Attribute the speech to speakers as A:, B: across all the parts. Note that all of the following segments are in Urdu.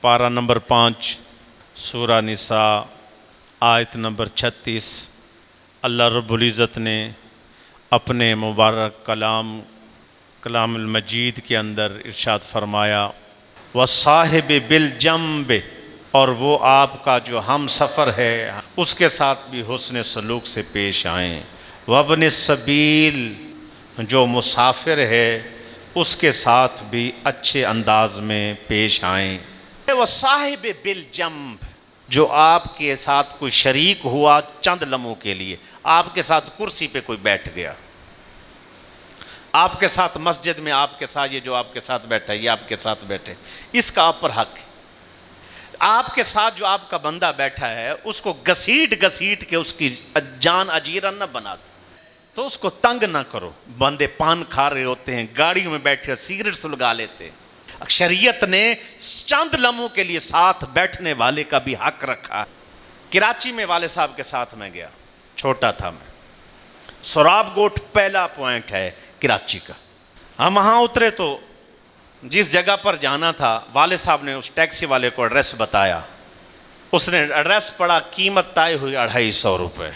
A: پارہ نمبر 5 سورہ نساء آیت نمبر 36 اللہ رب العزت نے اپنے مبارک کلام المجید کے اندر ارشاد فرمایا وَصَاحِبِ بِالْجَنْبِ، اور وہ آپ کا جو ہم سفر ہے اس کے ساتھ بھی حسن سلوک سے پیش آئیں، وَابْنِ السَّبِيلِ، جو مسافر ہے اس کے ساتھ بھی اچھے انداز میں پیش آئیں، وَصَاحِبِ بِالْجَنْبِ، جو آپ کے ساتھ کوئی شریک ہوا چند لمحوں کے لیے، آپ کے ساتھ کرسی پہ کوئی بیٹھ گیا، آپ کے ساتھ مسجد میں آپ کے ساتھ یہ جو آپ کے ساتھ بیٹھا ہے یہ آپ کے ساتھ بیٹھے، اس کا آپ پر حق ہے۔ آپ کے ساتھ جو آپ کا بندہ بیٹھا ہے اس کو گھسیٹ کے اس کی جان اجیرن نہ بنا دو، تو اس کو تنگ نہ کرو۔ بندے پان کھا رہے ہوتے ہیں، گاڑیوں میں بیٹھے سگریٹ سلگا لیتے ہیں، شریعت نے چند لمحوں کے لیے ساتھ بیٹھنے والے کا بھی حق رکھا۔ کراچی میں والد صاحب کے ساتھ میں گیا، چھوٹا تھا میں، سراب گوٹ پہلا پوائنٹ ہے کراچی کا۔ ہم وہاں اترے تو جس جگہ پر جانا تھا والد صاحب نے اس ٹیکسی والے کو ایڈریس بتایا، اس نے ایڈریس پڑھا، قیمت طے ہوئی 250 روپے،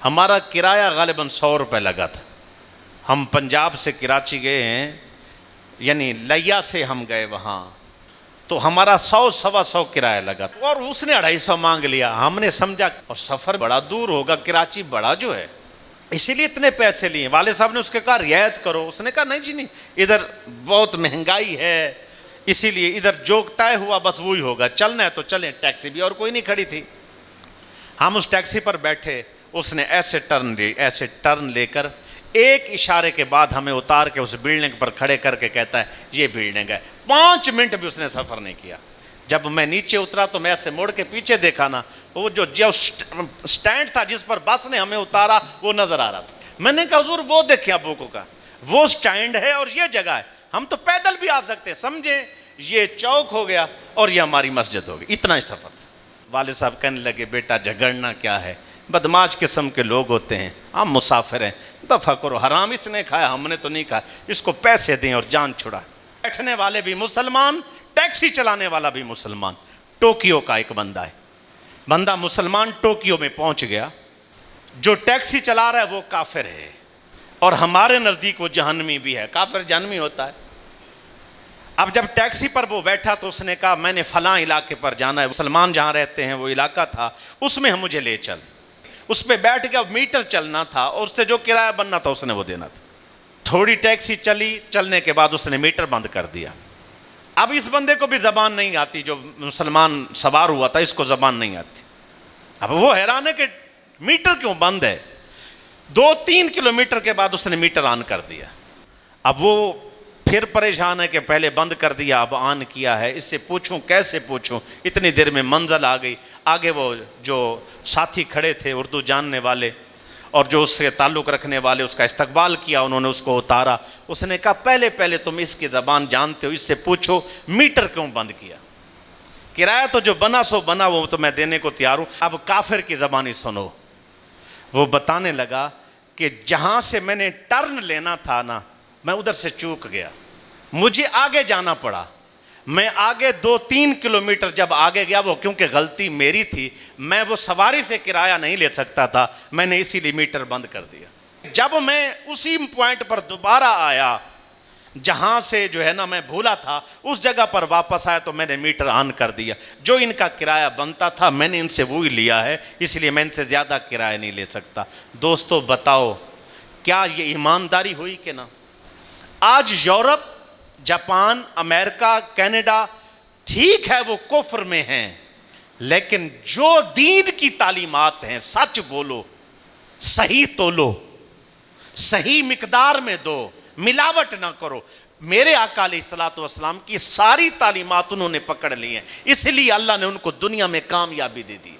A: ہمارا کرایہ غالباً 100 روپے لگا تھا۔ ہم پنجاب سے کراچی گئے ہیں، یعنی لیا سے ہم گئے وہاں، تو ہمارا 100-125 کرایہ لگا، اور اس نے 250 مانگ لیا۔ ہم نے سمجھا اور سفر بڑا دور ہوگا، کراچی بڑا جو ہے، اسی لیے اتنے پیسے لیے۔ والد صاحب نے اس کے کہا رعایت کرو، اس نے کہا نہیں جی نہیں، ادھر بہت مہنگائی ہے، اسی لیے ادھر جو طے ہوا بس وہی ہوگا، چلنا ہے تو چلیں۔ ٹیکسی بھی اور کوئی نہیں کھڑی تھی، ہم اس ٹیکسی پر بیٹھے، اس نے ایسے ٹرن لے کر ایک اشارے کے بعد ہمیں اتار کے اس بلڈنگ پر کھڑے کر کے کہتا ہے یہ بلڈنگ ہے۔ 5 منٹ بھی اس نے سفر نہیں کیا۔ جب میں نیچے اترا تو میں ایسے موڑ کے پیچھے دیکھا نا، وہ جو سٹینڈ تھا جس پر بس نے ہمیں اتارا وہ نظر آ رہا تھا۔ میں نے کہا حضور وہ دیکھیں ابو کو، کہا وہ سٹینڈ ہے اور یہ جگہ ہے، ہم تو پیدل بھی آ سکتے، سمجھیں یہ چوک ہو گیا اور یہ ہماری مسجد ہو گئی، اتنا ہی سفر تھا۔ والد صاحب کہنے لگے بیٹا جھگڑنا کیا ہے، بدماش قسم کے لوگ ہوتے ہیں، ہم مسافر ہیں، دفع کرو، حرام اس نے کھایا ہم نے تو نہیں کھایا، اس کو پیسے دیں اور جان چھڑا۔ بیٹھنے والے بھی مسلمان، ٹیکسی چلانے والا بھی مسلمان۔ ٹوکیو کا ایک بندہ مسلمان ٹوکیو میں پہنچ گیا، جو ٹیکسی چلا رہا ہے وہ کافر ہے، اور ہمارے نزدیک وہ جہنمی بھی ہے، کافر جہنمی ہوتا ہے۔ اب جب ٹیکسی پر وہ بیٹھا تو اس نے کہا میں نے فلاں علاقے پر جانا ہے، مسلمان جہاں رہتے ہیں وہ علاقہ تھا، اس میں مجھے لے چل۔ اس پہ بیٹھ گیا، میٹر چلنا تھا اور اس سے جو کرایہ بننا تھا اس نے وہ دینا تھا۔ تھوڑی ٹیکسی چلنے کے بعد اس نے میٹر بند کر دیا۔ اب اس بندے کو بھی زبان نہیں آتی، جو مسلمان سوار ہوا تھا اس کو زبان نہیں آتی۔ اب وہ حیران ہے کہ میٹر کیوں بند ہے۔ 2-3 کلومیٹر کے بعد اس نے میٹر آن کر دیا۔ اب وہ پھر پریشان ہے کہ پہلے بند کر دیا اب آن کیا ہے، اس سے پوچھوں کیسے پوچھوں، اتنی دیر میں منزل آ گئی۔ آگے وہ جو ساتھی کھڑے تھے اردو جاننے والے اور جو اس سے تعلق رکھنے والے، اس کا استقبال کیا، انہوں نے اس کو اتارا۔ اس نے کہا پہلے تم اس کی زبان جانتے ہو، اس سے پوچھو میٹر کیوں بند کیا، کرایہ تو جو بنا سو بنا وہ تو میں دینے کو تیار ہوں، اب کافر کی زبانی سنو۔ وہ بتانے لگا کہ جہاں سے میں نے ٹرن لینا تھا نا میں ادھر سے چوک گیا، مجھے آگے جانا پڑا، میں آگے 2-3 کلومیٹر جب آگے گیا، وہ کیونکہ غلطی میری تھی، میں وہ سواری سے کرایہ نہیں لے سکتا تھا، میں نے اسی لیے میٹر بند کر دیا۔ جب میں اسی پوائنٹ پر دوبارہ آیا جہاں سے جو ہے نا میں بھولا تھا، اس جگہ پر واپس آیا تو میں نے میٹر آن کر دیا، جو ان کا کرایہ بنتا تھا میں نے ان سے وہی لیا ہے، اس لیے میں ان سے زیادہ کرایہ نہیں لے سکتا۔ دوستو بتاؤ کیا یہ ایمانداری ہوئی کہ نہ؟ آج یورپ، جاپان، امریکہ، کینیڈا، ٹھیک ہے وہ کفر میں ہیں، لیکن جو دین کی تعلیمات ہیں سچ بولو، صحیح تولو، صحیح مقدار میں دو، ملاوٹ نہ کرو۔ میرے آقا علیہ الصلوۃ والسلام کی ساری تعلیمات انہوں نے پکڑ لی ہیں، اس لیے اللہ نے ان کو دنیا میں کامیابی دے دی۔